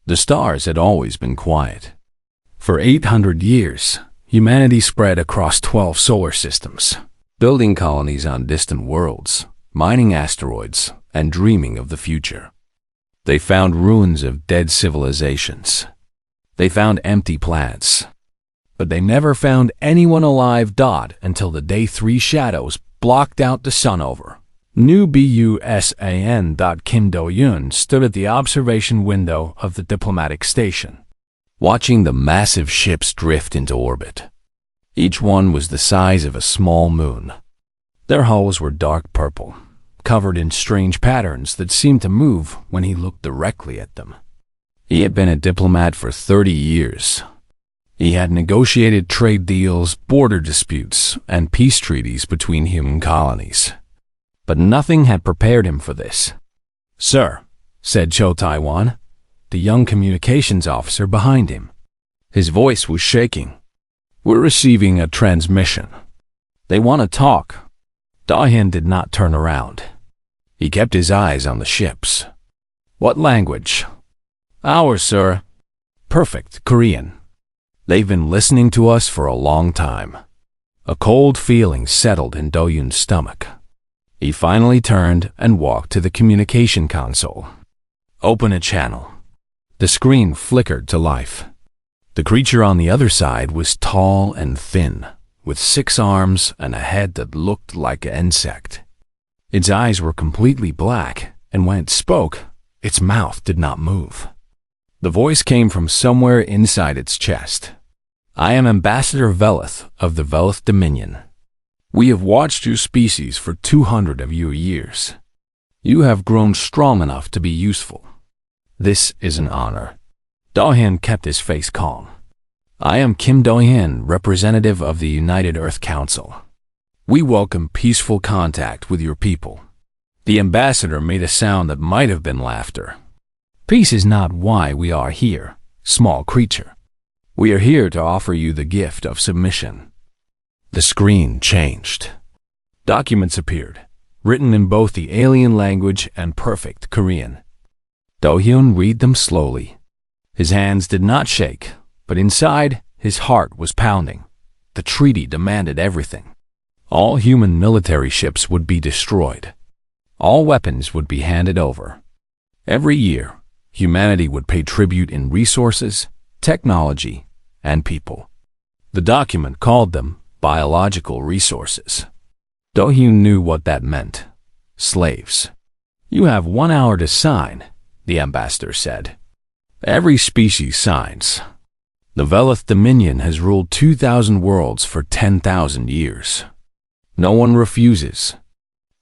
The stars had always been quiet. For 800 years, humanity spread across 12 solar systems, building colonies on distant worlds, mining asteroids, and dreaming of the future. They found ruins of dead civilizations. They found empty planets. But they never found anyone alive. Until the day 3 shadows blocked out the sun over. New Busan. Kim Do-yoon stood at the observation window of the diplomatic station, watching the massive ships drift into orbit. Each one was the size of a small moon. Their hulls were dark purple, covered in strange patterns that seemed to move when he looked directly at them. He had been a diplomat for 30 years. He had negotiated trade deals, border disputes, and peace treaties between human colonies. But nothing had prepared him for this. "Sir," said Cho Taiwan, the young communications officer behind him. His voice was shaking. "We're receiving a transmission. They want to talk." Da-hyun did not turn around. He kept his eyes on the ships. "What language?" "Ours, sir." "Perfect, Korean. They've been listening to us for a long time." A cold feeling settled in Do-hyun's stomach. He finally turned and walked to the communication console. "Open a channel." The screen flickered to life. The creature on the other side was tall and thin, with 6 arms and a head that looked like an insect. Its eyes were completely black, and when it spoke, its mouth did not move. The voice came from somewhere inside its chest. "I am Ambassador Velith of the Velith Dominion. We have watched your species for 200 of your years. You have grown strong enough to be useful. This is an honor." Do-hyun kept his face calm. "I am Kim Do-hyun, representative of the United Earth Council. We welcome peaceful contact with your people." The ambassador made a sound that might have been laughter. "Peace is not why we are here, small creature. We are here to offer you the gift of submission." The screen changed. Documents appeared, written in both the alien language and perfect Korean. Do-hyun read them slowly. His hands did not shake, but inside, his heart was pounding. The treaty demanded everything. All human military ships would be destroyed. All weapons would be handed over. Every year, humanity would pay tribute in resources, technology, and people. The document called them biological resources. Do-hyun knew what that meant. Slaves. "You have 1 hour to sign," the ambassador said. "Every species signs. The Velith Dominion has ruled 2,000 worlds for 10,000 years. No one refuses.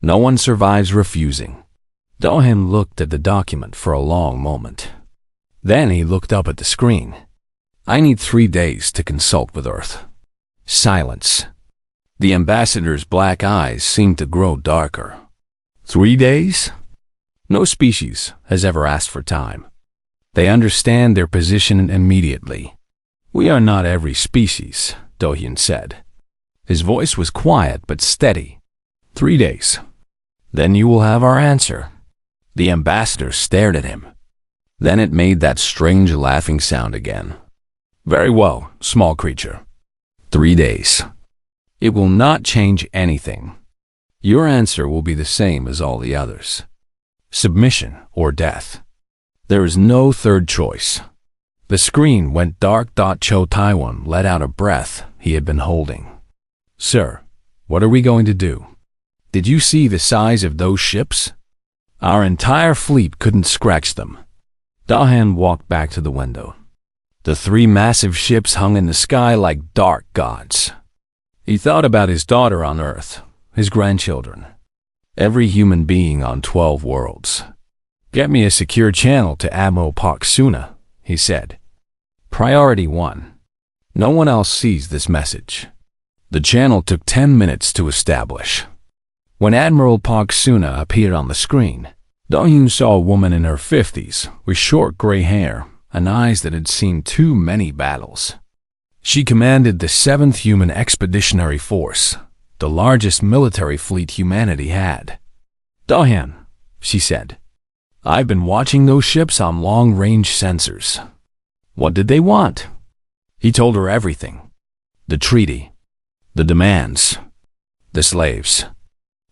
No one survives refusing." Do-hyun looked at the document for a long moment. Then he looked up at the screen. "I need 3 days to consult with Earth." Silence. The ambassador's black eyes seemed to grow darker. 3 days? No species has ever asked for time. They understand their position immediately. "We are not every species," Do-hyun said. His voice was quiet but steady. 3 days. Then you will have our answer." The ambassador stared at him. Then it made that strange laughing sound again. "Very well, small creature. 3 days. It will not change anything. Your answer will be the same as all the others. Submission or death. There is no third choice." The screen went dark. Cho Taiwan let out a breath he had been holding. "Sir, what are we going to do? Did you see the size of those ships? Our entire fleet couldn't scratch them." Da-hyun walked back to the window. The 3 massive ships hung in the sky like dark gods. He thought about his daughter on Earth, his grandchildren, every human being on 12 worlds. "Get me a secure channel to Admiral Park Suna," he said. "Priority 1. No one else sees this message." The channel took 10 minutes to establish. When Admiral Park Suna appeared on the screen, Do-hyun saw a woman in her 50s with short gray hair and eyes that had seen too many battles. She commanded the 7th Human Expeditionary Force, the largest military fleet humanity had. "Do-hyun," she said, I've been watching those ships on long-range sensors. What did they want? He told her everything. The treaty, the demands, the slaves.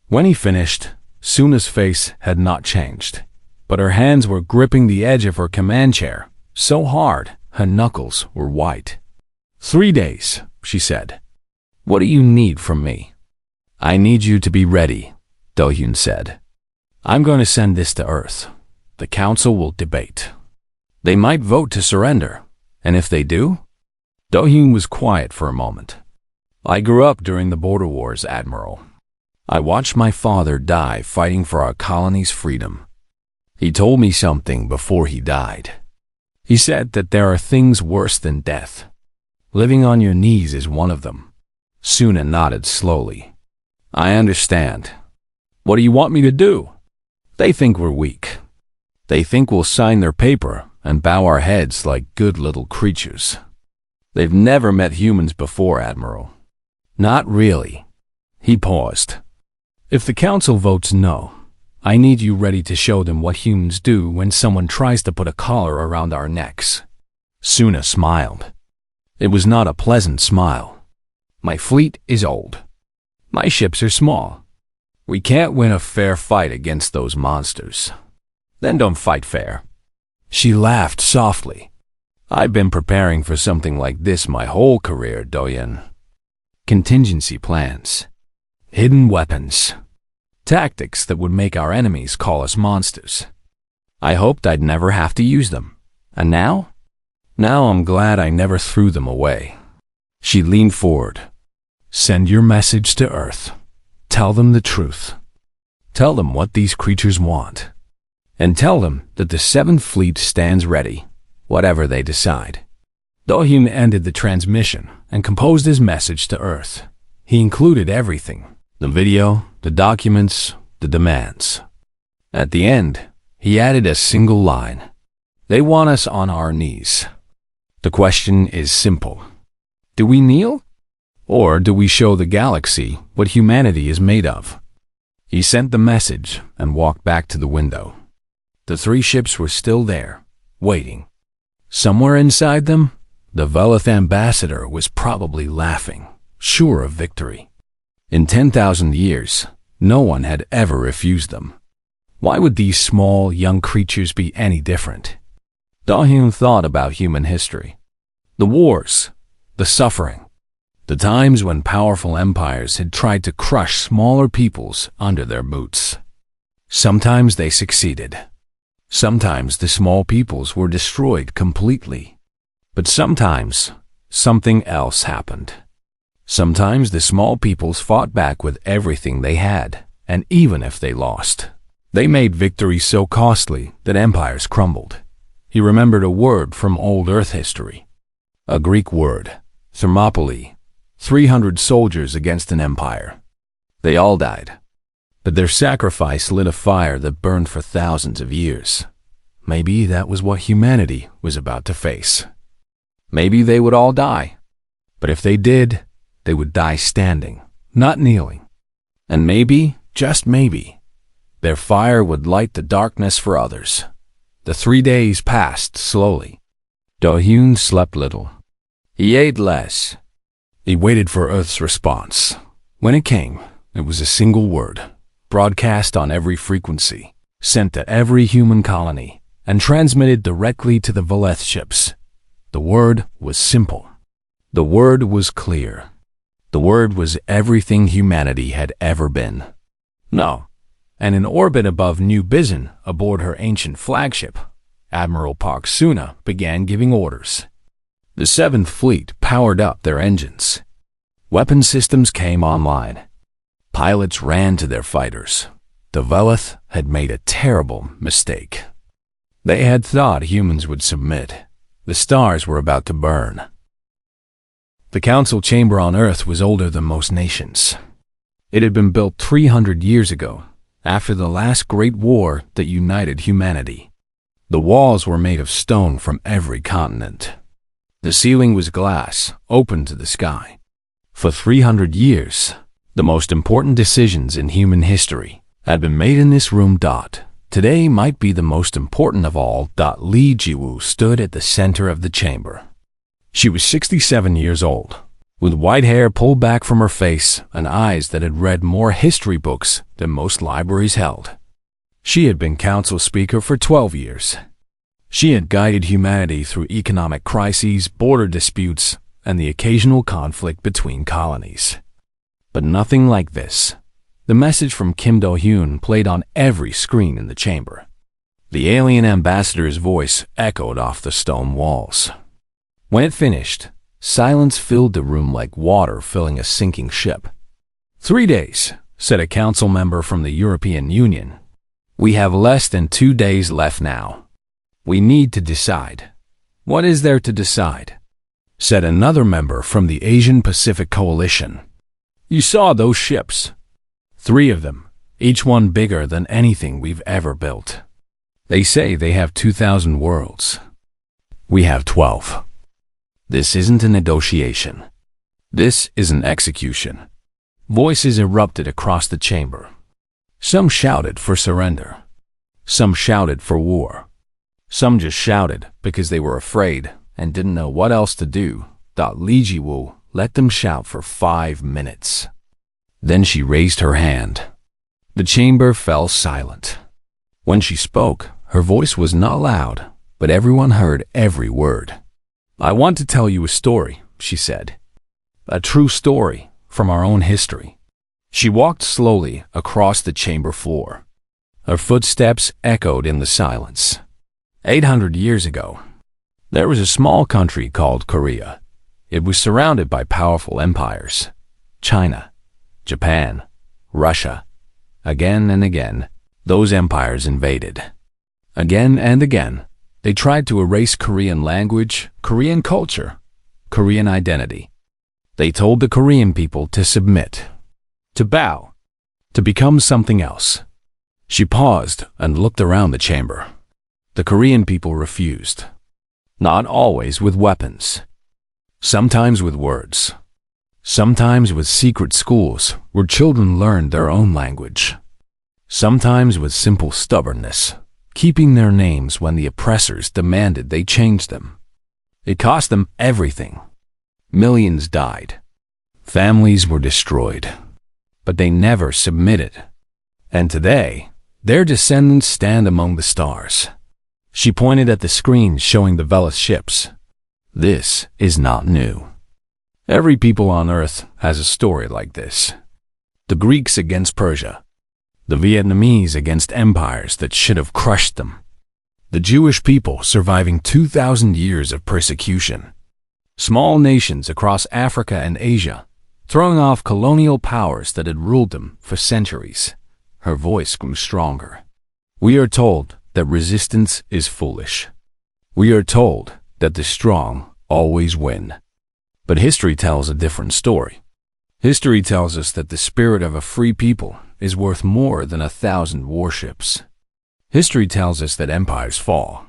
When he finished, Suna's face had not changed, but her hands were gripping the edge of her command chair, so hard her knuckles were white. 3 days, she said. What do you need from me? I need you to be ready, Do-hyun said. I'm going to send this to Earth. The Council will debate. They might vote to surrender, and if they do? Do-hyun was quiet for a moment. I grew up during the border wars, Admiral. I watched my father die fighting for our colony's freedom. He told me something before he died. He said that there are things worse than death. Living on your knees is one of them. Suna nodded slowly. I understand. What do you want me to do? They think we're weak. They think we'll sign their paper and bow our heads like good little creatures. They've never met humans before, Admiral. Not really. He paused. If the Council votes no, I need you ready to show them what humans do when someone tries to put a collar around our necks. Suna smiled. It was not a pleasant smile. My fleet is old. My ships are small. We can't win a fair fight against those monsters. Then don't fight fair. She laughed softly. I've been preparing for something like this my whole career, Do-hyun. Contingency plans. Hidden weapons. Tactics that would make our enemies call us monsters. I hoped I'd never have to use them. And now? Now I'm glad I never threw them away. She leaned forward. Send your message to Earth. Tell them the truth. Tell them what these creatures want. And tell them that the 7th Fleet stands ready, whatever they decide. Do-hyun ended the transmission and composed his message to Earth. He included everything. The video, the documents, the demands. At the end, he added a single line. They want us on our knees. The question is simple. Do we kneel? Or do we show the galaxy what humanity is made of? He sent the message and walked back to the window. The 3 ships were still there, waiting. Somewhere inside them, the Velith ambassador was probably laughing, sure of victory. In 10,000 years, no one had ever refused them. Why would these small, young creatures be any different? Do-hyun thought about human history. The wars, the suffering, the times when powerful empires had tried to crush smaller peoples under their boots. Sometimes they succeeded. Sometimes the small peoples were destroyed completely. But sometimes something else happened. Sometimes the small peoples fought back with everything they had, and even if they lost, they made victory so costly that empires crumbled. He remembered a word from old Earth history. A Greek word, Thermopylae, 300 soldiers against an empire. They all died. But their sacrifice lit a fire that burned for thousands of years. Maybe that was what humanity was about to face. Maybe they would all die. But if they did, they would die standing, not kneeling. And maybe, just maybe, their fire would light the darkness for others. The 3 days passed slowly. Do-hyun slept little. He ate less. He waited for Earth's response. When it came, it was a single word, broadcast on every frequency, sent to every human colony, and transmitted directly to the Velith ships. The word was simple. The word was clear. The word was everything humanity had ever been. No. And in orbit above New Bizen, aboard her ancient flagship, Admiral Park Suna began giving orders. The 7th Fleet powered up their engines. Weapon systems came online. Pilots ran to their fighters. The Velith had made a terrible mistake. They had thought humans would submit. The stars were about to burn. The council chamber on Earth was older than most nations. It had been built 300 years ago, after the last great war that united humanity. The walls were made of stone from every continent. The ceiling was glass, open to the sky. For 300 years, the most important decisions in human history had been made in this room. Today might be the most important of all. Li Jiwu stood at the center of the chamber. She was 67 years old, with white hair pulled back from her face and eyes that had read more history books than most libraries held. She had been council speaker for 12 years. She had guided humanity through economic crises, border disputes, and the occasional conflict between colonies. But nothing like this. The message from Kim Do-hyun played on every screen in the chamber. The alien ambassador's voice echoed off the stone walls. When it finished, silence filled the room like water filling a sinking ship. 3 days, said a council member from the European Union. We have less than 2 days left now. We need to decide. What is there to decide? Said another member from the Asian Pacific Coalition. You saw those ships. 3 of them, each one bigger than anything we've ever built. They say they have 2,000 worlds. We have 12. This isn't a negotiation. This is an execution. Voices erupted across the chamber. Some shouted for surrender. Some shouted for war. Some just shouted because they were afraid and didn't know what else to do. Li Jiwu let them shout for 5 minutes. Then she raised her hand. The chamber fell silent. When she spoke, her voice was not loud, but everyone heard every word. I want to tell you a story, she said. A true story from our own history. She walked slowly across the chamber floor. Her footsteps echoed in the silence. 800 years ago, there was a small country called Korea. It was surrounded by powerful empires. China, Japan, Russia. Again and again, those empires invaded. Again and again, they tried to erase Korean language, Korean culture, Korean identity. They told the Korean people to submit, to bow, to become something else. She paused and looked around the chamber. The Korean people refused. Not always with weapons. Sometimes with words. Sometimes with secret schools where children learned their own language. Sometimes with simple stubbornness, keeping their names when the oppressors demanded they change them. It cost them everything. Millions died. Families were destroyed. But they never submitted. And today, their descendants stand among the stars. She pointed at the screen showing the Velas ships. This is not new. Every people on Earth has a story like this. The Greeks against Persia. The Vietnamese against empires that should have crushed them. The Jewish people surviving 2,000 years of persecution. Small nations across Africa and Asia, throwing off colonial powers that had ruled them for centuries. Her voice grew stronger. We are told that resistance is foolish. We are told that the strong always win. But history tells a different story. History tells us that the spirit of a free people is worth more than 1,000 warships. History tells us that empires fall,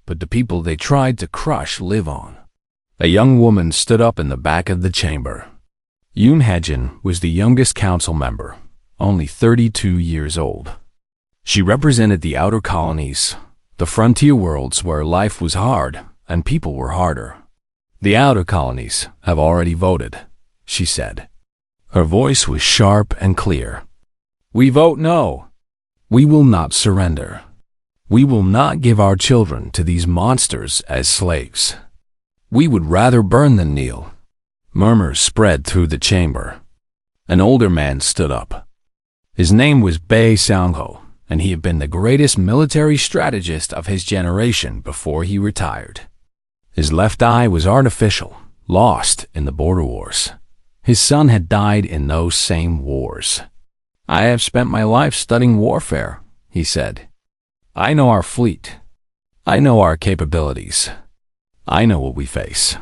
but the people they tried to crush live on. A young woman stood up in the back of the chamber. Yoon Hae-jin was the youngest council member, only 32 years old. She represented the outer colonies, the frontier worlds where life was hard and people were harder. The outer colonies have already voted, she said. Her voice was sharp and clear. We vote no. We will not surrender. We will not give our children to these monsters as slaves. We would rather burn than kneel. Murmurs spread through the chamber. An older man stood up. His name was Bae Sang-ho, and he had been the greatest military strategist of his generation before he retired. His left eye was artificial, lost in the border wars. His son had died in those same wars. I have spent my life studying warfare, he said. I know our fleet. I know our capabilities. I know what we face.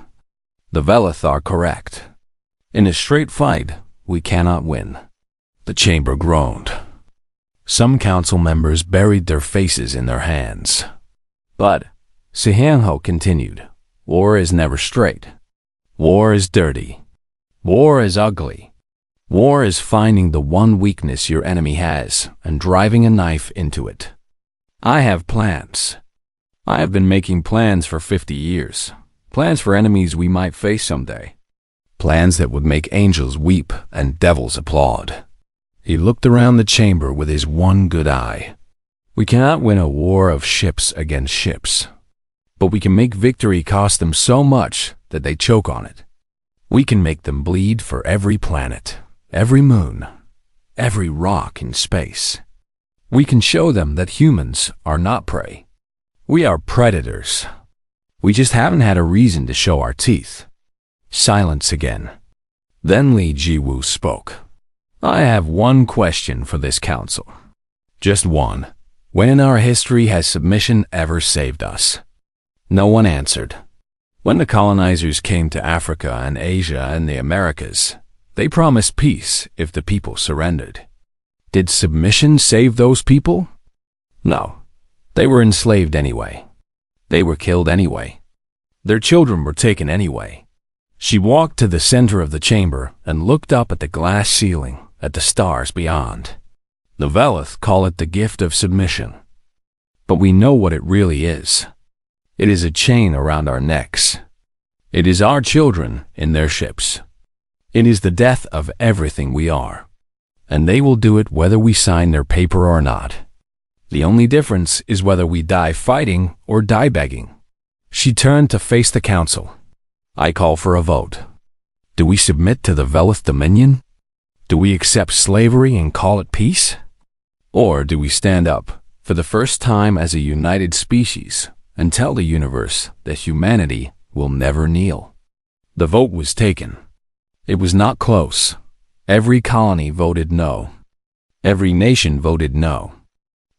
The Velith are correct. In a straight fight, we cannot win. The chamber groaned. Some council members buried their faces in their hands. But, Si-hyang-ho continued, war is never straight. War is dirty. War is ugly. War is finding the one weakness your enemy has and driving a knife into it. I have plans. I have been making plans for 50 years. Plans for enemies we might face someday. Plans that would make angels weep and devils applaud. He looked around the chamber with his one good eye. We cannot win a war of ships against ships, but we can make victory cost them so much that they choke on it. We can make them bleed for every planet, every moon, every rock in space. We can show them that humans are not prey. We are predators. We just haven't had a reason to show our teeth. Silence again. Then Li Jiwu spoke. I have one question for this council. Just one. When in our history has submission ever saved us? No one answered. When the colonizers came to Africa and Asia and the Americas, they promised peace if the people surrendered. Did submission save those people? No. They were enslaved anyway. They were killed anyway. Their children were taken anyway. She walked to the center of the chamber and looked up at the glass ceiling, at the stars beyond. The Velith call it the gift of submission. But we know what it really is. It is a chain around our necks. It is our children in their ships. It is the death of everything we are. And they will do it whether we sign their paper or not. The only difference is whether we die fighting or die begging. She turned to face the council. I call for a vote. Do we submit to the Velith Dominion? Do we accept slavery and call it peace? Or do we stand up, for the first time as a united species, and tell the universe that humanity will never kneel? The vote was taken. It was not close. Every colony voted no. Every nation voted no.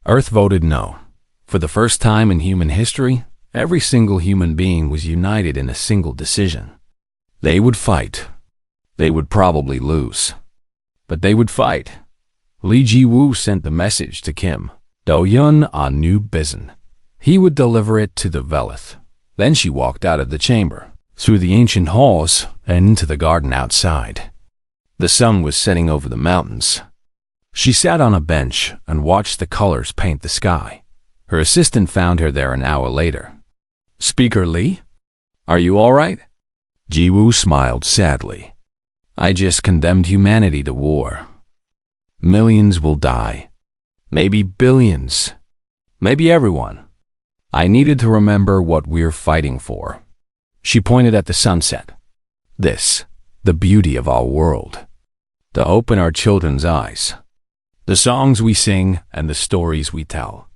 Earth voted no. For the first time in human history, every single human being was united in a single decision. They would fight. They would probably lose. But they would fight. Li Jiwu sent the message to Kim Do-yun on New Bizen. He would deliver it to the Velith. Then she walked out of the chamber, through the ancient halls, and into the garden outside. The sun was setting over the mountains. She sat on a bench and watched the colors paint the sky. Her assistant found her there an hour later. Speaker Li? Are you all right? Jiwu smiled sadly. I just condemned humanity to war. Millions will die. Maybe billions. Maybe everyone. I needed to remember what we're fighting for. She pointed at the sunset. This, the beauty of our world. To open our children's eyes. The songs we sing and the stories we tell.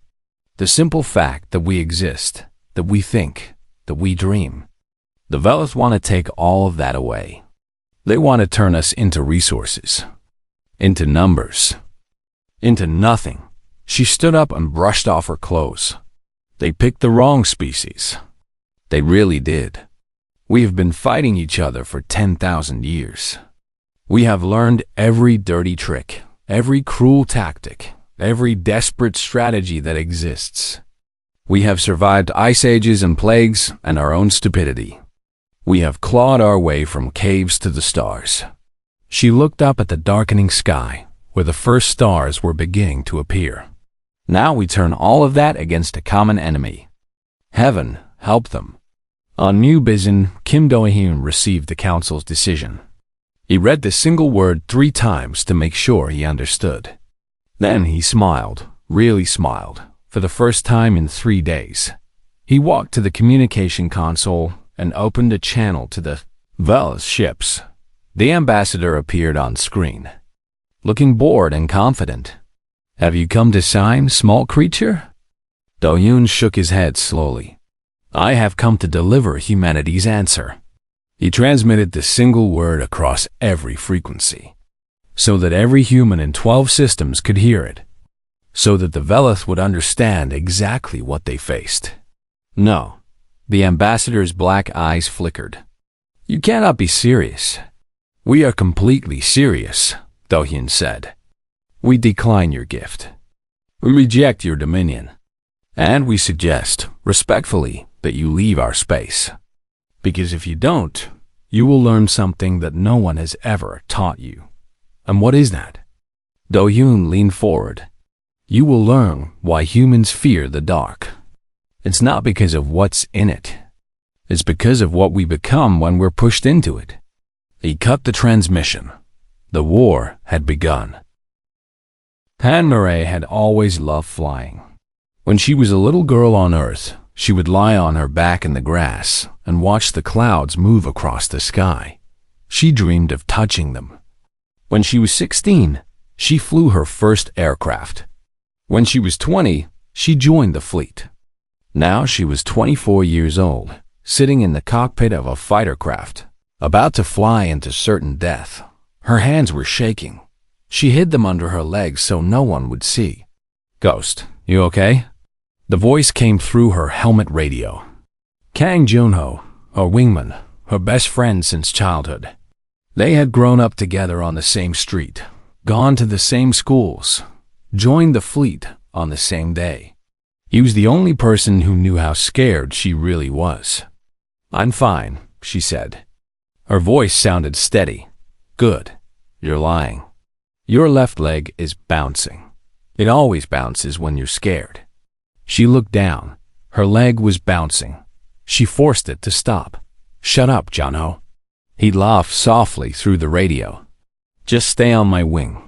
The simple fact that we exist, that we think, that we dream. The Velith want to take all of that away. They want to turn us into resources, into numbers, into nothing. She stood up and brushed off her clothes. They picked the wrong species. They really did. We have been fighting each other for 10,000 years. We have learned every dirty trick, every cruel tactic, every desperate strategy that exists. We have survived ice ages and plagues and our own stupidity. We have clawed our way from caves to the stars. She looked up at the darkening sky, where the first stars were beginning to appear. Now we turn all of that against a common enemy. Heaven help them. On New Bizen, Kim Do-hyun received the council's decision. He read the single word 3 times to make sure he understood. Then he smiled, really smiled, for the first time in 3 days. He walked to the communication console and opened a channel to the Velith ships. The ambassador appeared on screen, looking bored and confident. Have you come to sign, small creature? Do-hyun shook his head slowly. I have come to deliver humanity's answer. He transmitted the single word across every frequency, so that every human in 12 systems could hear it, so that the Velith would understand exactly what they faced. No. The ambassador's black eyes flickered. You cannot be serious. We are completely serious, Do-hyun said. We decline your gift. We reject your dominion. And we suggest, respectfully, that you leave our space. Because if you don't, you will learn something that no one has ever taught you. And what is that? Do-hyun leaned forward. You will learn why humans fear the dark. It's not because of what's in it. It's because of what we become when we're pushed into it. He cut the transmission. The war had begun. Anne-Marie had always loved flying. When she was a little girl on Earth, she would lie on her back in the grass and watch the clouds move across the sky. She dreamed of touching them. When she was 16, she flew her first aircraft. When she was 20, she joined the fleet. Now she was 24 years old, sitting in the cockpit of a fighter craft, about to fly into certain death. Her hands were shaking. She hid them under her legs so no one would see. "Ghost, you okay?" The voice came through her helmet radio. Kang Junho, her wingman, her best friend since childhood. They had grown up together on the same street, gone to the same schools, joined the fleet on the same day. He was the only person who knew how scared she really was. "I'm fine," she said. Her voice sounded steady. "Good. You're lying. Your left leg is bouncing. It always bounces when you're scared." She looked down. Her leg was bouncing. She forced it to stop. "Shut up, Junho." He laughed softly through the radio. "Just stay on my wing.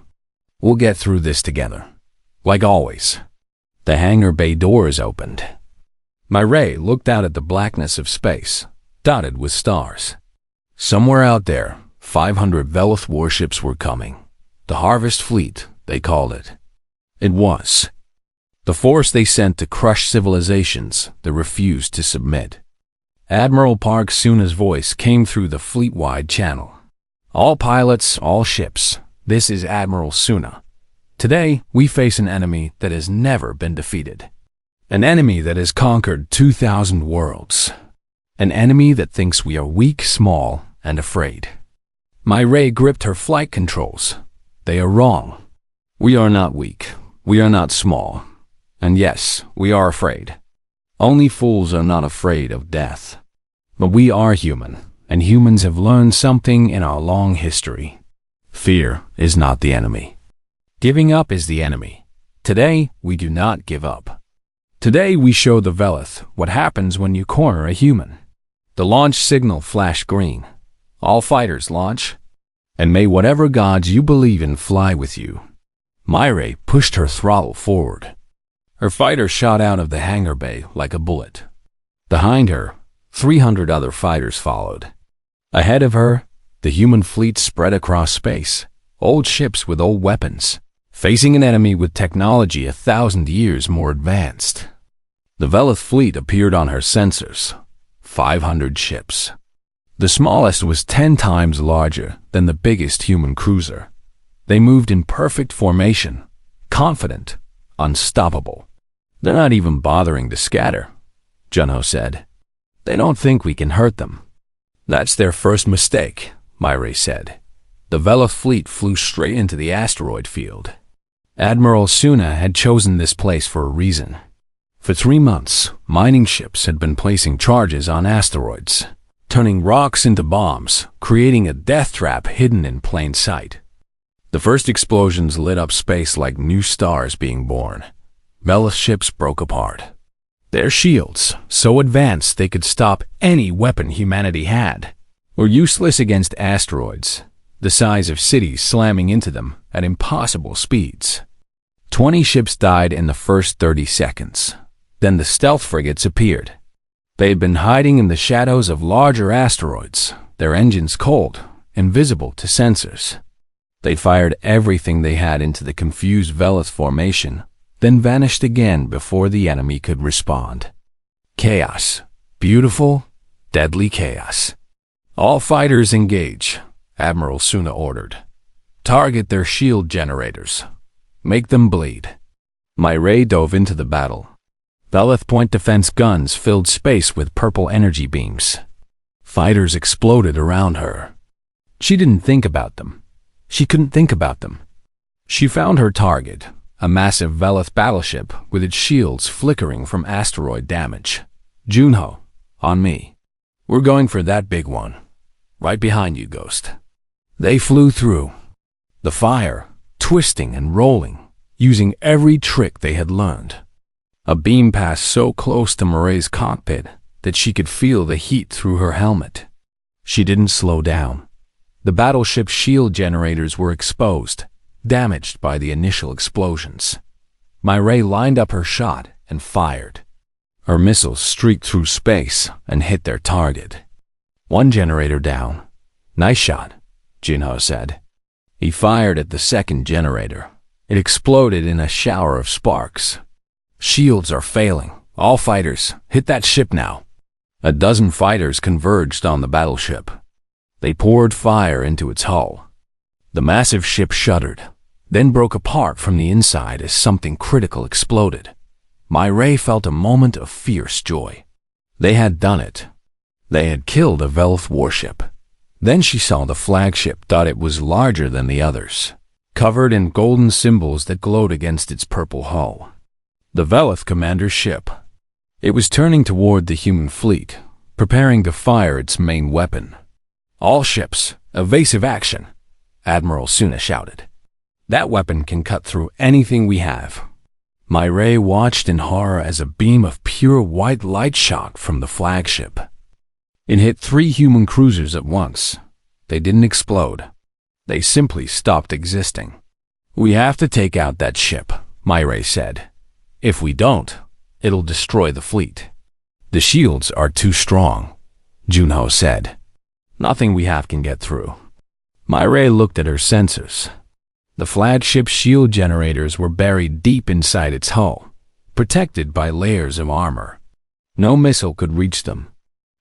We'll get through this together. Like always." The hangar bay doors opened. Mireille looked out at the blackness of space, dotted with stars. Somewhere out there, 500 Velith warships were coming. The Harvest Fleet, they called it. It was the force they sent to crush civilizations that refused to submit. Admiral Park Suna's voice came through the fleet-wide channel. "All pilots, all ships, this is Admiral Suna. Today, we face an enemy that has never been defeated. An enemy that has conquered 2,000 worlds. An enemy that thinks we are weak, small, and afraid." Mireille gripped her flight controls. "They are wrong. We are not weak. We are not small. And yes, we are afraid. Only fools are not afraid of death. But we are human, and humans have learned something in our long history. Fear is not the enemy. Giving up is the enemy. Today, we do not give up. Today, we show the Velith what happens when you corner a human." The launch signal flashed green. "All fighters launch. And may whatever gods you believe in fly with you." Mireille pushed her throttle forward. Her fighter shot out of the hangar bay like a bullet. Behind her, 300 other fighters followed. Ahead of her, the human fleet spread across space, old ships with old weapons, facing an enemy with technology 1,000 years more advanced. The Velith fleet appeared on her sensors, 500 ships. The smallest was 10 times larger than the biggest human cruiser. They moved in perfect formation, confident, unstoppable. "They're not even bothering to scatter," Junho said. "They don't think we can hurt them." "That's their first mistake," Mireille said. The Velith fleet flew straight into the asteroid field. Admiral Suna had chosen this place for a reason. For 3 months, mining ships had been placing charges on asteroids, turning rocks into bombs, creating a death trap hidden in plain sight. The first explosions lit up space like new stars being born. Velith ships broke apart. Their shields, so advanced they could stop any weapon humanity had, were useless against asteroids, the size of cities slamming into them at impossible speeds. 20 ships died in the first 30 seconds. Then the stealth frigates appeared. They had been hiding in the shadows of larger asteroids, their engines cold, invisible to sensors. They fired everything they had into the confused Velith formation, then vanished again before the enemy could respond. Chaos. Beautiful, deadly chaos. "All fighters engage," Admiral Suna ordered. "Target their shield generators. Make them bleed." Mireille dove into the battle. Velith point defense guns filled space with purple energy beams. Fighters exploded around her. She didn't think about them. She couldn't think about them. She found her target, a massive Velith battleship with its shields flickering from asteroid damage. "Junho, on me. We're going for that big one. Right behind you, Ghost." They flew through. The fire, twisting and rolling, using every trick they had learned. A beam passed so close to Moray's cockpit that she could feel the heat through her helmet. She didn't slow down. The battleship's shield generators were exposed, damaged by the initial explosions. Mireille lined up her shot and fired. Her missiles streaked through space and hit their target. One generator down. "Nice shot," Junho said. He fired at the second generator. It exploded in a shower of sparks. "Shields are failing. All fighters, hit that ship now." A dozen fighters converged on the battleship. They poured fire into its hull. The massive ship shuddered, then broke apart from the inside as something critical exploded. Mireille felt a moment of fierce joy. They had done it. They had killed a Velith warship. Then she saw the flagship, thought it was larger than the others, covered in golden symbols that glowed against its purple hull. The Velith commander's ship. It was turning toward the human fleet, preparing to fire its main weapon. "All ships, evasive action," Admiral Suna shouted. "That weapon can cut through anything we have." Mireille watched in horror as a beam of pure white light shot from the flagship. It hit 3 human cruisers at once. They didn't explode. They simply stopped existing. "We have to take out that ship," Mireille said. "If we don't, it'll destroy the fleet." "The shields are too strong," Junho said. "Nothing we have can get through." Mireille looked at her sensors. The flagship's shield generators were buried deep inside its hull, protected by layers of armor. No missile could reach them.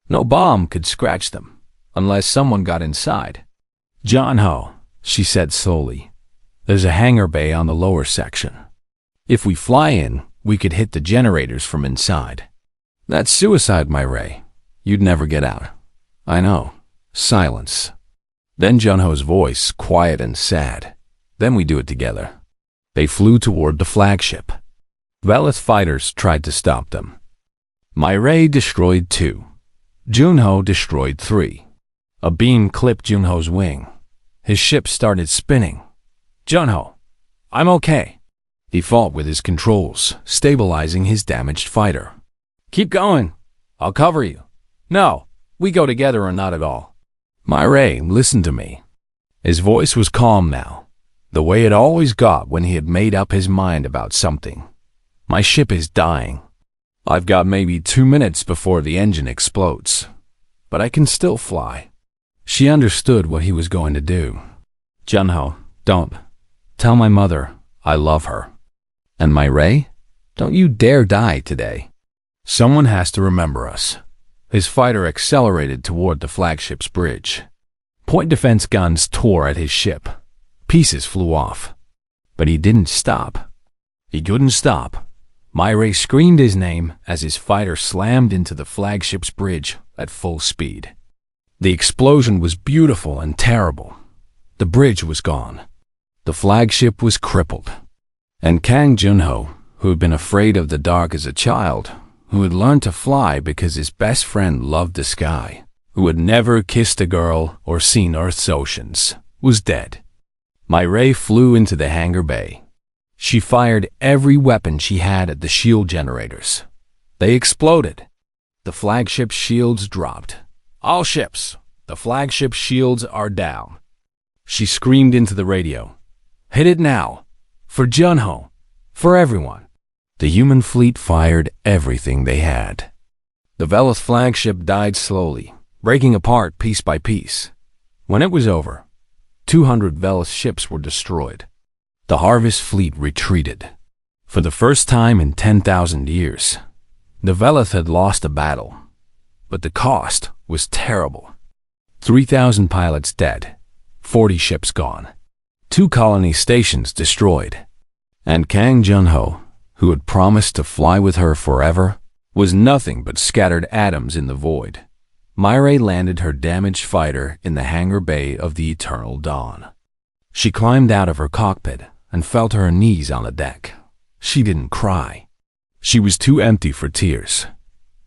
No bomb could scratch them, unless someone got inside. "Junho," she said slowly, "there's a hangar bay on the lower section. If we fly in, we could hit the generators from inside." "That's suicide, Mireille. You'd never get out." "I know." Silence. Then Junho's voice, quiet and sad. "Then we do it together." They flew toward the flagship. Velith fighters tried to stop them. Mireille destroyed 2. Junho destroyed 3. A beam clipped Junho's wing. His ship started spinning. "Junho, I'm okay." He fought with his controls, stabilizing his damaged fighter. "Keep going. I'll cover you." "No, we go together or not at all." "Mireille, listen to me." His voice was calm now, the way it always got when he had made up his mind about something. "My ship is dying. I've got maybe 2 minutes before the engine explodes, but I can still fly." She understood what he was going to do. "Junho, don't. Tell my mother I love her." "And Mireille, don't you dare die today. Someone has to remember us." His fighter accelerated toward the flagship's bridge. Point defense guns tore at his ship. Pieces flew off. But he didn't stop. He couldn't stop. Mireille screamed his name as his fighter slammed into the flagship's bridge at full speed. The explosion was beautiful and terrible. The bridge was gone. The flagship was crippled. And Kang Junho, who had been afraid of the dark as a child, who had learned to fly because his best friend loved the sky, who had never kissed a girl or seen Earth's oceans, was dead. Mireille flew into the hangar bay. She fired every weapon she had at the shield generators. They exploded. The flagship's shields dropped. "All ships, the flagship's shields are down." She screamed into the radio. "Hit it now. For Junho. For everyone." The human fleet fired everything they had. The Velith flagship died slowly, breaking apart piece by piece. When it was over, 200 Velith ships were destroyed. The Harvest fleet retreated. For the first time in 10,000 years, the Velith had lost a battle, but the cost was terrible. 3,000 pilots dead, 40 ships gone, 2 colony stations destroyed, and Kang Junho, who had promised to fly with her forever, was nothing but scattered atoms in the void. Mireille landed her damaged fighter in the hangar bay of the Eternal Dawn. She climbed out of her cockpit and fell to her knees on the deck. She didn't cry. She was too empty for tears.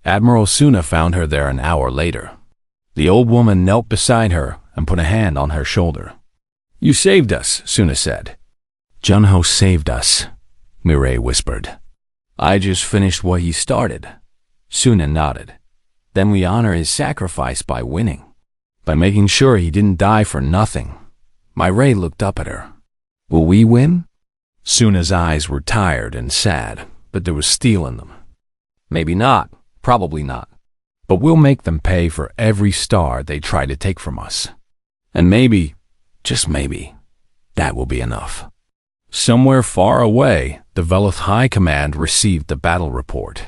Admiral Suna found her there an hour later. The old woman knelt beside her and put a hand on her shoulder. "You saved us," Suna said. "Junho saved us," Mireille whispered. I just finished what he started. Suna nodded. Then we honor his sacrifice by winning. By making sure he didn't die for nothing. Mireille looked up at her. Will we win? Suna's eyes were tired and sad, but there was steel in them. Maybe not. Probably not. But we'll make them pay for every star they try to take from us. And maybe, just maybe, that will be enough. Somewhere far away, the Velith High Command received the battle report.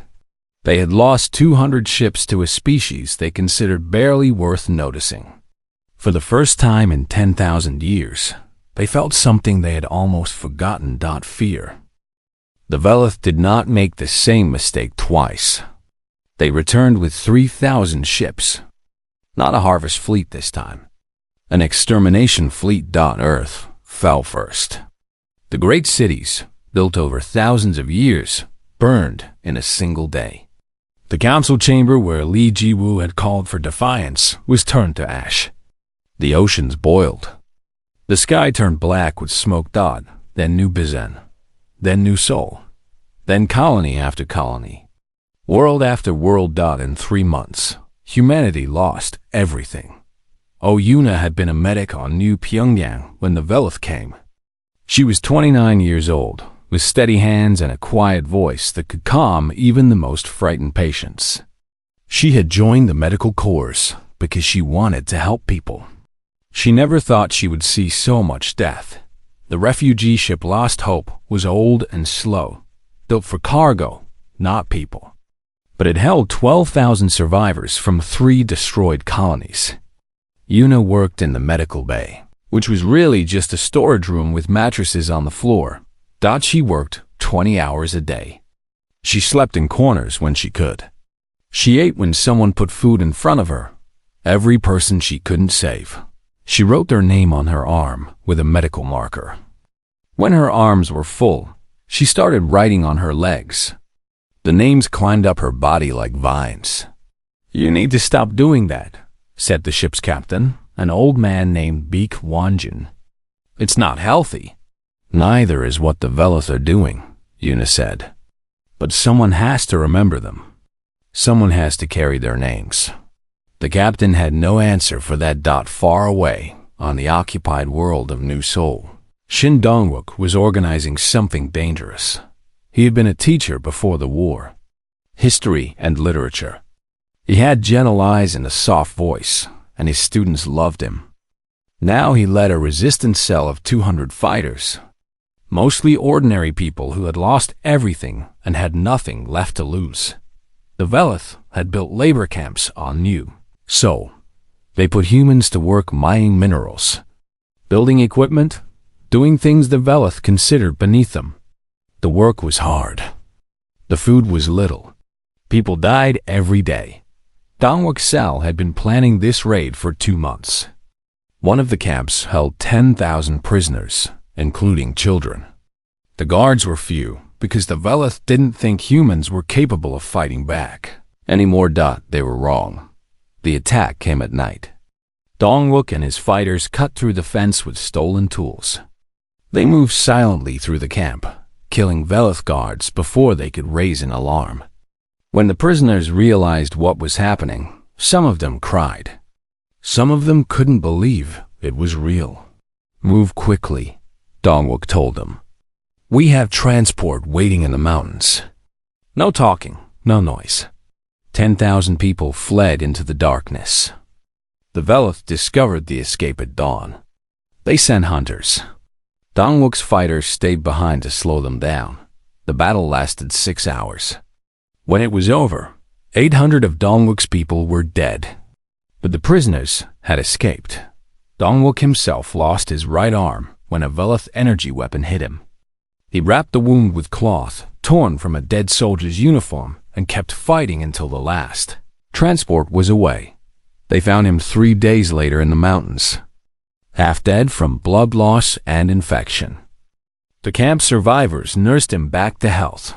They had lost 200 ships to a species they considered barely worth noticing. For the first time in 10,000 years, they felt something they had almost forgotten: fear. The Velith did not make the same mistake twice. They returned with 3,000 ships. Not a harvest fleet this time. An extermination fleet. Earth fell first. The great cities, built over thousands of years, burned in a single day. The council chamber where Li Jiwu had called for defiance was turned to ash. The oceans boiled. The sky turned black with smoke. Then New Bizen. Then New Seoul. Then colony after colony. World after world. In 3 months, humanity lost everything. Yuna had been a medic on New Pyongyang when the Velith came. She was 29 years old, with steady hands and a quiet voice that could calm even the most frightened patients. She had joined the medical corps because she wanted to help people. She never thought she would see so much death. The refugee ship Lost Hope was old and slow, built for cargo, not people. But it held 12,000 survivors from 3 destroyed colonies. Yuna worked in the medical bay, which was really just a storage room with mattresses on the floor. She worked 20 hours a day. She slept in corners when she could. She ate when someone put food in front of her. Every person she couldn't save. She wrote their name on her arm with a medical marker. When her arms were full, she started writing on her legs. The names climbed up her body like vines. You need to stop doing that, said the ship's captain, an old man named Beek Wanjin. It's not healthy. Neither is what the Velith are doing, Yuna said. But someone has to remember them. Someone has to carry their names. The captain had no answer for that. Far away, on the occupied world of New Seoul, Shin Dongwook was organizing something dangerous. He had been a teacher before the war. History and literature. He had gentle eyes and a soft voice, and his students loved him. Now he led a resistance cell of 200 fighters. Mostly ordinary people who had lost everything and had nothing left to lose. The Velith had built labor camps on New Seoul. They put humans to work mining minerals, building equipment, doing things the Velith considered beneath them. The work was hard. The food was little. People died every day. Dongwook Sal had been planning this raid for 2 months. One of the camps held 10,000 prisoners, including children. The guards were few because the Velith didn't think humans were capable of fighting back. Anymore. They were wrong. The attack came at night. Dongwook and his fighters cut through the fence with stolen tools. They moved silently through the camp, killing Velith guards before they could raise an alarm. When the prisoners realized what was happening, some of them cried. Some of them couldn't believe it was real. Move quickly, Dongwook told them. We have transport waiting in the mountains. No talking, no noise. 10,000 people fled into the darkness. The Velith discovered the escape at dawn. They sent hunters. Dongwook's fighters stayed behind to slow them down. The battle lasted 6 hours. When it was over, 800 of Dongwook's people were dead. But the prisoners had escaped. Dongwook himself lost his right arm when a Velith energy weapon hit him. He wrapped the wound with cloth, torn from a dead soldier's uniform, and kept fighting until the last. Transport was away. They found him 3 days later in the mountains, half dead from blood loss and infection. The camp survivors nursed him back to health.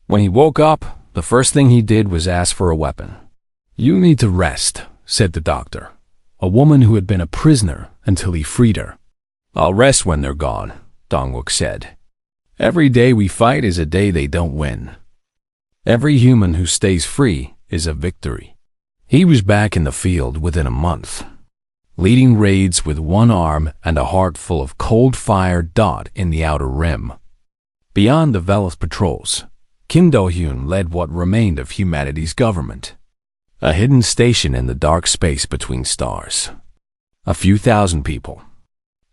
When he woke up, the first thing he did was ask for a weapon. You need to rest, said the doctor, a woman who had been a prisoner until he freed her. I'll rest when they're gone, Dongwook said. Every day we fight is a day they don't win. Every human who stays free is a victory. He was back in the field within a month, leading raids with one arm and a heart full of cold fire. In the outer rim, beyond the Veloth patrols, Kim Do-hyun led what remained of humanity's government, a hidden station in the dark space between stars. A few thousand people,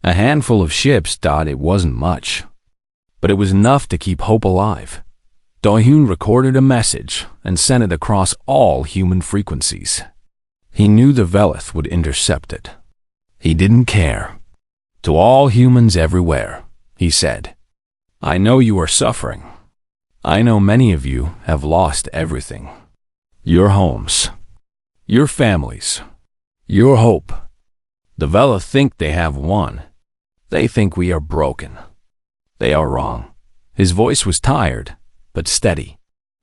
a handful of ships. It wasn't much, but it was enough to keep hope alive. Do-hyun recorded a message and sent it across all human frequencies. He knew the Veloth would intercept it. He didn't care. To all humans everywhere, he said, I know you are suffering. I know many of you have lost everything. Your homes, your families, your hope. The Veloth think they have won. They think we are broken. They are wrong. His voice was tired, but steady.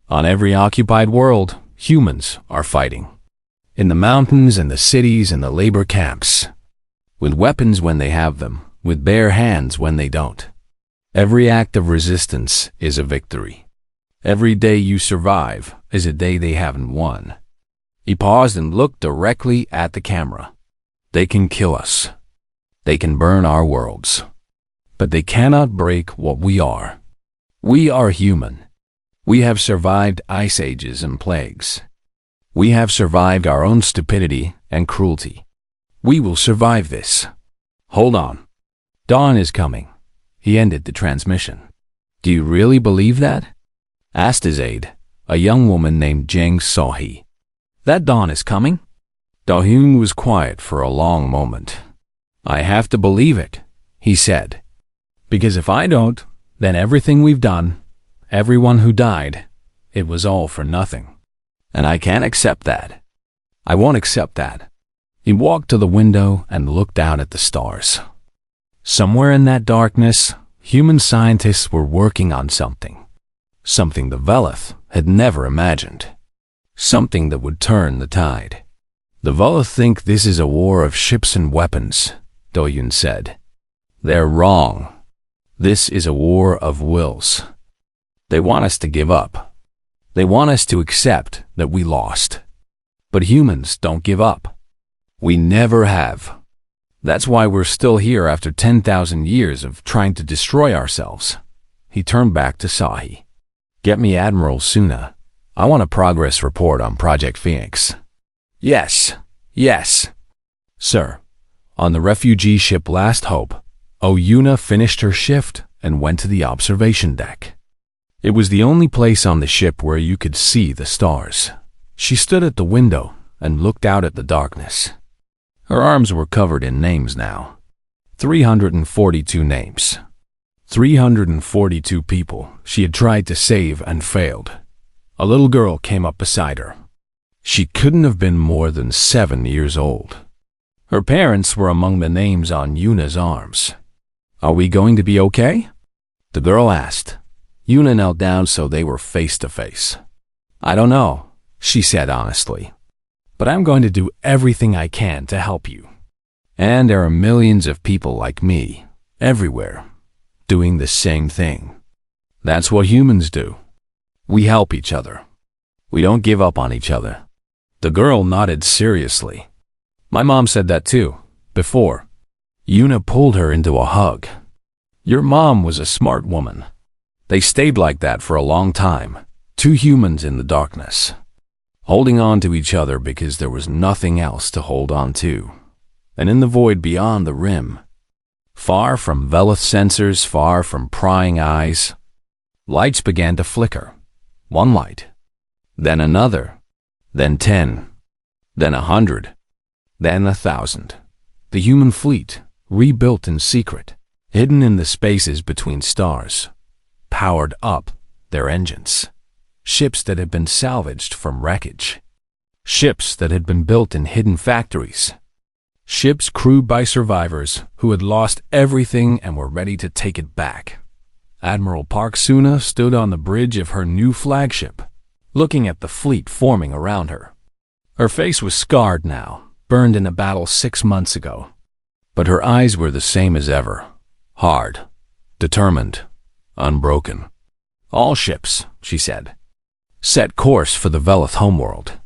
On every occupied world, humans are fighting. In the mountains and the cities and the labor camps. With weapons when they have them, with bare hands when they don't. Every act of resistance is a victory. Every day you survive is a day they haven't won. He paused and looked directly at the camera. They can kill us. They can burn our worlds. But they cannot break what we are. We are human. We have survived ice ages and plagues. We have survived our own stupidity and cruelty. We will survive this. Hold on. Dawn is coming. He ended the transmission. Do you really believe that? Asked his aide, a young woman named Jang So-hee. That dawn is coming? Do-hyun was quiet for a long moment. I have to believe it, he said. Because if I don't, then everything we've done, everyone who died, it was all for nothing. And I can't accept that. I won't accept that. He walked to the window and looked out at the stars. Somewhere in that darkness, human scientists were working on something. Something the Veloth had never imagined. Something that would turn the tide. The Veloth think this is a war of ships and weapons, Do-hyun said. They're wrong. This is a war of wills. They want us to give up. They want us to accept that we lost. But humans don't give up. We never have. That's why we're still here after 10,000 years of trying to destroy ourselves. He turned back to So-hee. Get me Admiral Suna. I want a progress report on Project Phoenix. Yes, yes. Sir, on the refugee ship Last Hope, Oyuna finished her shift and went to the observation deck. It was the only place on the ship where you could see the stars. She stood at the window and looked out at the darkness. Her arms were covered in names now. 342 names. 342 people she had tried to save and failed. A little girl came up beside her. She couldn't have been more than 7 years old. Her parents were among the names on Yuna's arms. Are we going to be okay? The girl asked. Yuna knelt down so they were face to face. I don't know, she said honestly. But I'm going to do everything I can to help you. And there are millions of people like me, everywhere, doing the same thing. That's what humans do. We help each other. We don't give up on each other. The girl nodded seriously. My mom said that too, before. Yuna pulled her into a hug. Your mom was a smart woman. They stayed like that for a long time, two humans in the darkness, holding on to each other because there was nothing else to hold on to. And in the void beyond the rim, far from Veloth sensors, far from prying eyes, lights began to flicker. One light, then another, then 10, then 100, then 1,000. The human fleet, rebuilt in secret, hidden in the spaces between stars, powered up their engines. Ships that had been salvaged from wreckage. Ships that had been built in hidden factories. Ships crewed by survivors who had lost everything and were ready to take it back. Admiral Park Suna stood on the bridge of her new flagship, looking at the fleet forming around her. Her face was scarred now, burned in a battle 6 months ago. But her eyes were the same as ever, hard, determined, unbroken. "All ships," she said, "set course for the Velith homeworld."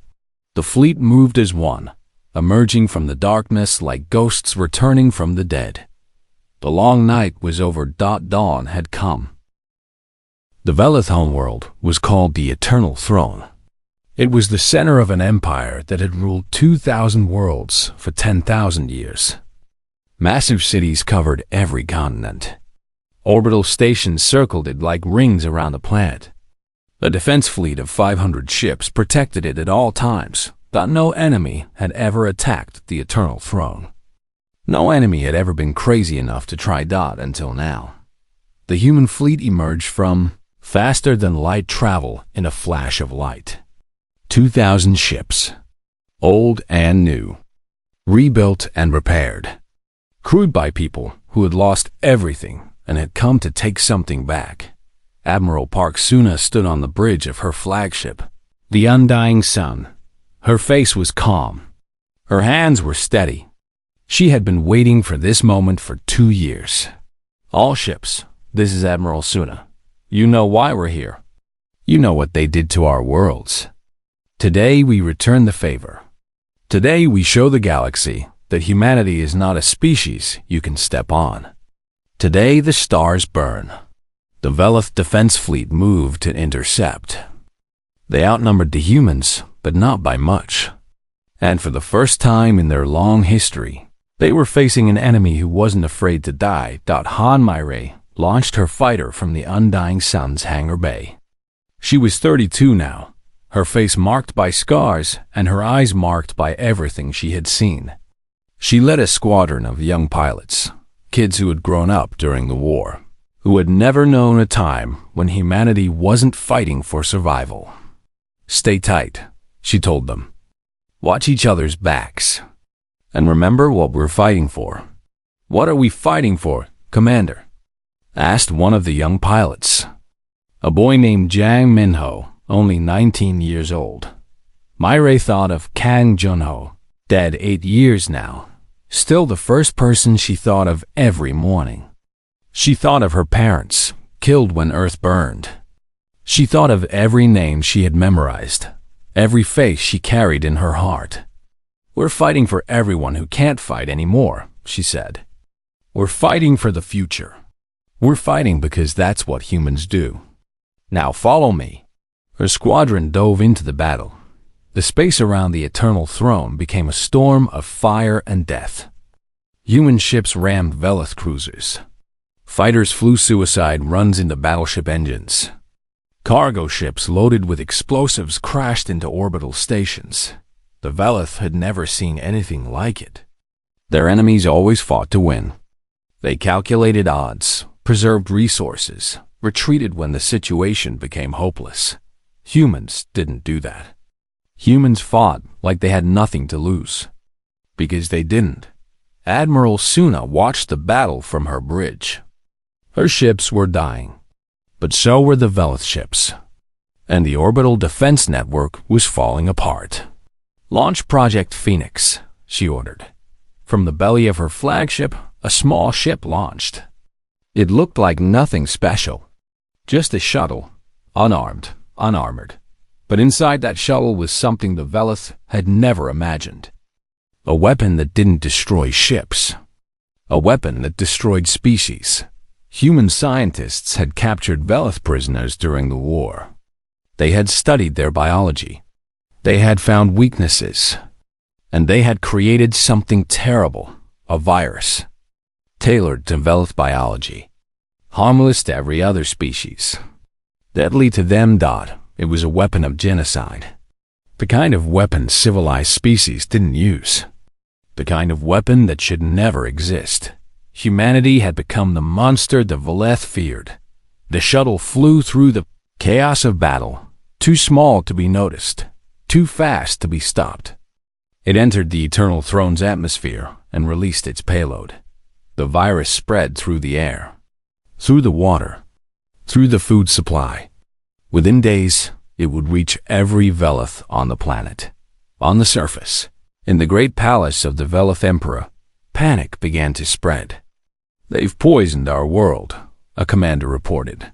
The fleet moved as one, emerging from the darkness like ghosts returning from the dead. The long night was over. Dawn had come. The Velith homeworld was called the Eternal Throne. It was the center of an empire that had ruled 2,000 worlds for 10,000 years. Massive cities covered every continent. Orbital stations circled it like rings around the planet. A defense fleet of 500 ships protected it at all times, but no enemy had ever attacked the Eternal Throne. No enemy had ever been crazy enough to try until now. The human fleet emerged from faster-than-light travel in a flash of light. 2,000 ships, old and new, rebuilt and repaired, crewed by people who had lost everything and had come to take something back. Admiral Park Suna stood on the bridge of her flagship, the undying sun. Her face was calm. Her hands were steady. She had been waiting for this moment for 2 years. "All ships, this is Admiral Suna. You know why we're here. You know what they did to our worlds. Today we return the favor. Today we show the galaxy that humanity is not a species you can step on. Today the stars burn." The Velith defense fleet moved to intercept. They outnumbered the humans, but not by much. And for the first time in their long history, they were facing an enemy who wasn't afraid to die. Han Myre launched her fighter from the undying sun's hangar bay. She was 32 now, her face marked by scars and her eyes marked by everything she had seen. She led a squadron of young pilots, kids who had grown up during the war, who had never known a time when humanity wasn't fighting for survival. "Stay tight," she told them. "Watch each other's backs. And remember what we're fighting for." "What are we fighting for, Commander?" asked one of the young pilots, a boy named Jang Minho, only 19 years old. Myre thought of Kang Junho, dead 8 years now, still the first person she thought of every morning. She thought of her parents, killed when Earth burned. She thought of every name she had memorized, every face she carried in her heart. "We're fighting for everyone who can't fight anymore," she said. "We're fighting for the future. We're fighting because that's what humans do. Now follow me." Her squadron dove into the battle. The space around the Eternal Throne became a storm of fire and death. Human ships rammed Velith cruisers. Fighters flew suicide runs into battleship engines. Cargo ships loaded with explosives crashed into orbital stations. The Velith had never seen anything like it. Their enemies always fought to win. They calculated odds, preserved resources, retreated when the situation became hopeless. Humans didn't do that. Humans fought like they had nothing to lose. Because they didn't. Admiral Suna watched the battle from her bridge. Her ships were dying, but so were the Velith ships. And the orbital defense network was falling apart. "Launch Project Phoenix," she ordered. From the belly of her flagship, a small ship launched. It looked like nothing special. Just a shuttle, unarmored. But inside that shuttle was something the Velith had never imagined. A weapon that didn't destroy ships. A weapon that destroyed species. Human scientists had captured Velith prisoners during the war. They had studied their biology. They had found weaknesses. And they had created something terrible, a virus. Tailored to Velith biology. Harmless to every other species. Deadly to them. It was a weapon of genocide. The kind of weapon civilized species didn't use. The kind of weapon that should never exist. Humanity had become the monster the Velith feared. The shuttle flew through the chaos of battle, too small to be noticed, too fast to be stopped. It entered the Eternal Throne's atmosphere and released its payload. The virus spread through the air, through the water, through the food supply. Within days, it would reach every Velith on the planet. On the surface, in the great palace of the Velith Emperor, panic began to spread. "They've poisoned our world," a commander reported.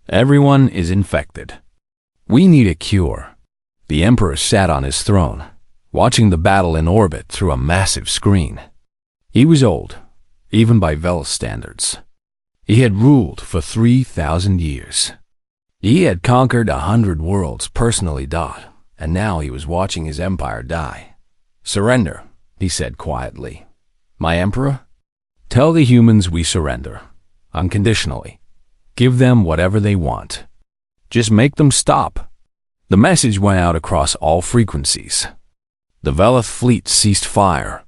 Everyone is infected. We need a cure. The Emperor sat on his throne, watching the battle in orbit through a massive screen. He was old, even by Vel's standards. He had ruled for 3,000 years. He had conquered 100 worlds personally, and now he was watching his empire die. "Surrender," he said quietly. "My Emperor, tell the humans we surrender, unconditionally. Give them whatever they want. Just make them stop." The message went out across all frequencies. The Velith fleet ceased fire.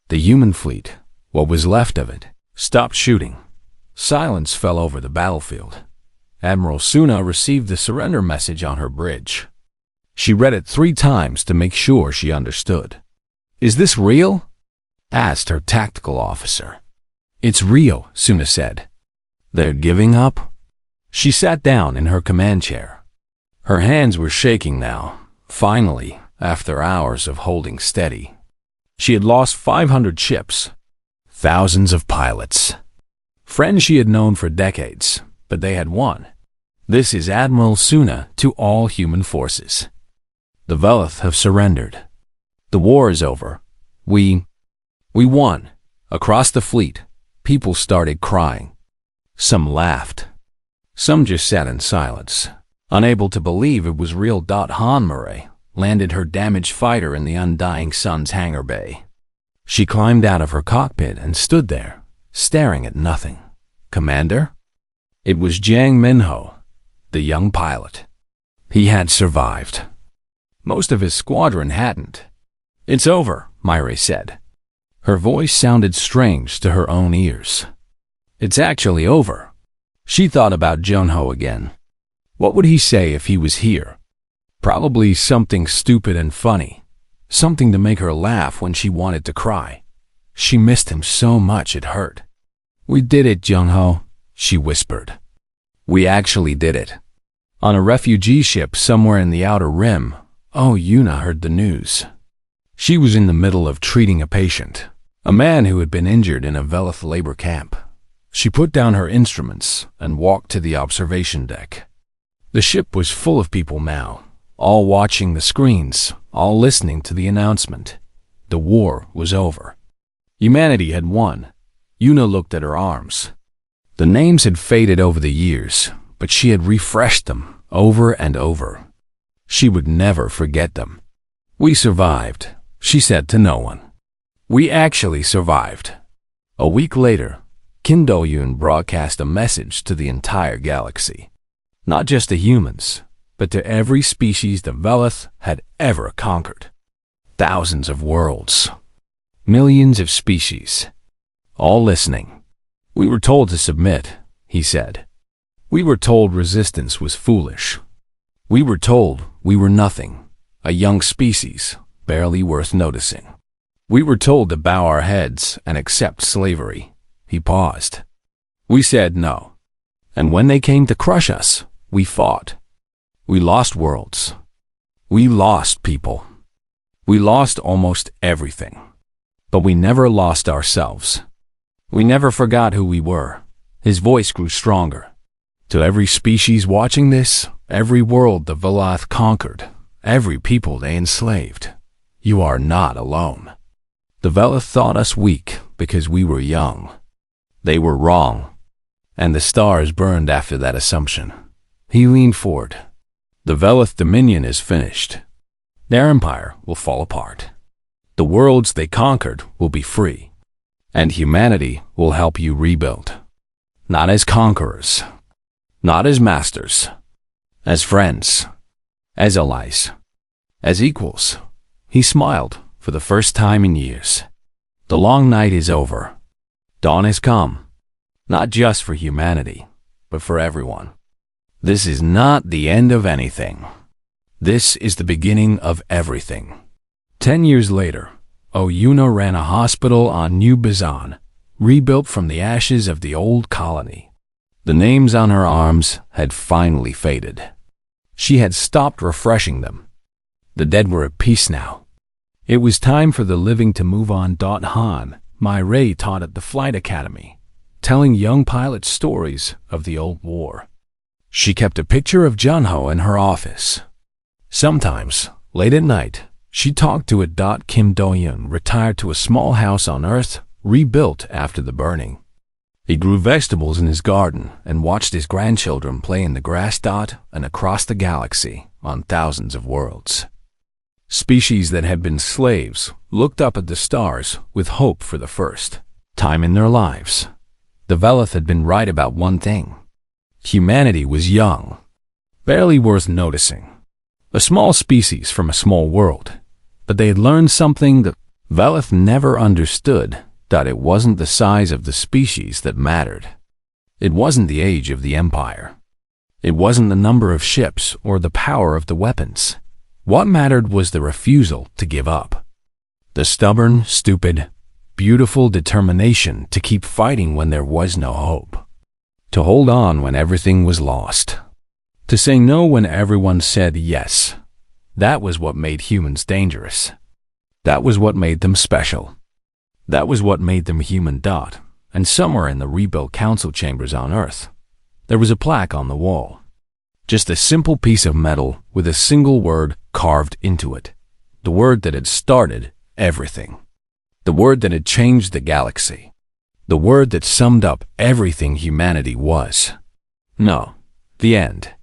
The human fleet, what was left of it, stopped shooting. Silence fell over the battlefield. Admiral Suna received the surrender message on her bridge. She read it 3 times to make sure she understood. "Is this real?" asked her tactical officer. "It's real," Suna said. "They're giving up?" She sat down in her command chair. Her hands were shaking now, finally, after hours of holding steady. She had lost 500 ships, thousands of pilots. Friends she had known for decades, but they had won. This is Admiral Suna to all human forces. The Velith have surrendered. The war is over. We won. Across the fleet, people started crying. Some laughed. Some just sat in silence, unable to believe it was real. Han Murray landed her damaged fighter in the Undying Sun's hangar bay. She climbed out of her cockpit and stood there, staring at nothing. "Commander?" It was Jiang Minho, the young pilot. He had survived. Most of his squadron hadn't. "It's over," Myre said. Her voice sounded strange to her own ears. "It's actually over." She thought about Junho again. What would he say if he was here? Probably something stupid and funny. Something to make her laugh when she wanted to cry. She missed him so much it hurt. "We did it, Junho," she whispered. "We actually did it." On a refugee ship somewhere in the Outer Rim, Yuna heard the news. She was in the middle of treating a patient, a man who had been injured in a Velith labor camp. She put down her instruments and walked to the observation deck. The ship was full of people now, all watching the screens, all listening to the announcement. The war was over. Humanity had won. Yuna looked at her arms. The names had faded over the years, but she had refreshed them over and over. She would never forget them. "We survived," she said to no one. "We actually survived." A week later, Kim Do-yoon broadcast a message to the entire galaxy. Not just to humans, but to every species the Velith had ever conquered. Thousands of worlds. Millions of species. All listening. "We were told to submit," he said. "We were told resistance was foolish. We were told we were nothing, a young species, barely worth noticing. We were told to bow our heads and accept slavery." He paused. "We said no. And when they came to crush us, we fought. We lost worlds. We lost people. We lost almost everything. But we never lost ourselves. We never forgot who we were." His voice grew stronger. "To every species watching this, every world the Velith conquered, every people they enslaved, you are not alone. The Velith thought us weak because we were young. They were wrong." And the stars burned after that assumption. He leaned forward. "The Velith dominion is finished. Their empire will fall apart. The worlds they conquered will be free. And humanity will help you rebuild. Not as conquerors. Not as masters. As friends. As allies. As equals." He smiled for the first time in years. "The long night is over. Dawn has come. Not just for humanity, but for everyone. This is not the end of anything. This is the beginning of everything." 10 years later, Yuna ran a hospital on New Bizan, rebuilt from the ashes of the old colony. The names on her arms had finally faded. She had stopped refreshing them. The dead were at peace now. It was time for the living to move on. Han Myre taught at the Flight Academy, telling young pilots stories of the old war. She kept a picture of Junho in her office. Sometimes, late at night, she talked to a Kim Do-yoon, retired to a small house on Earth, rebuilt after the burning. He grew vegetables in his garden and watched his grandchildren play in the grass and across the galaxy on thousands of worlds. Species that had been slaves looked up at the stars with hope for the first time in their lives. The Velith had been right about one thing. Humanity was young, barely worth noticing. A small species from a small world, but they had learned something that Velith never understood, that it wasn't the size of the species that mattered. It wasn't the age of the empire. It wasn't the number of ships or the power of the weapons. What mattered was the refusal to give up. The stubborn, stupid, beautiful determination to keep fighting when there was no hope. To hold on when everything was lost. To say no when everyone said yes. That was what made humans dangerous. That was what made them special. That was what made them human. And somewhere in the rebuilt council chambers on Earth, there was a plaque on the wall. Just a simple piece of metal with a single word carved into it. The word that had started everything. The word that had changed the galaxy. The word that summed up everything humanity was. No, the end.